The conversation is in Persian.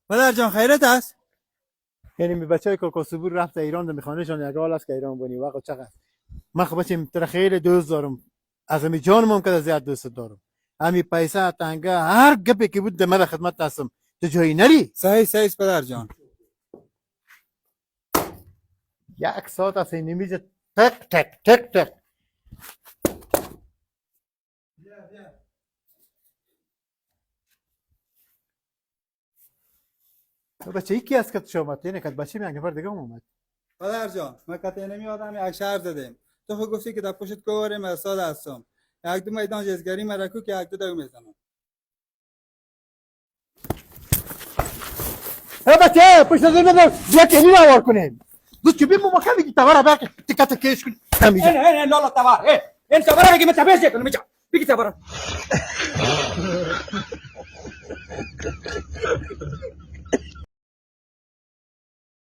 پدر جان خیرت است؟ یعنی می بچه های کاکاسوبور رفت ایران ده میخوانهشان یک حال است که ایران بونی وقت چقدر من خب بچه تر خیلی دوست دارم از همی جانم هم که زیاد دوست دارم همی پیسه تنگه هر گپی که بود ده من خدمت هستم تو جایی نری صحیح است پدر جان. یک ساعت از این نمیزه تک تک تک تک بچه یکی از که تو شامت اینه که بچه می یک نفر دیگه هم اومد پدر جان ما کته نمی آدم یک شهر زدیم. تو خود گفتی که در پشت کوارم استاد هستم. یک دو میدان جزگری مرکو که یک دو دو میزنم. بچه پشت از این بدم بیا که این آوار کنیم دوست چوبی مو مخواه بگی تباره بیا که تکت کش کنی این لالا تبار این تباره بگی من تبیز کنم میجا بگی تباره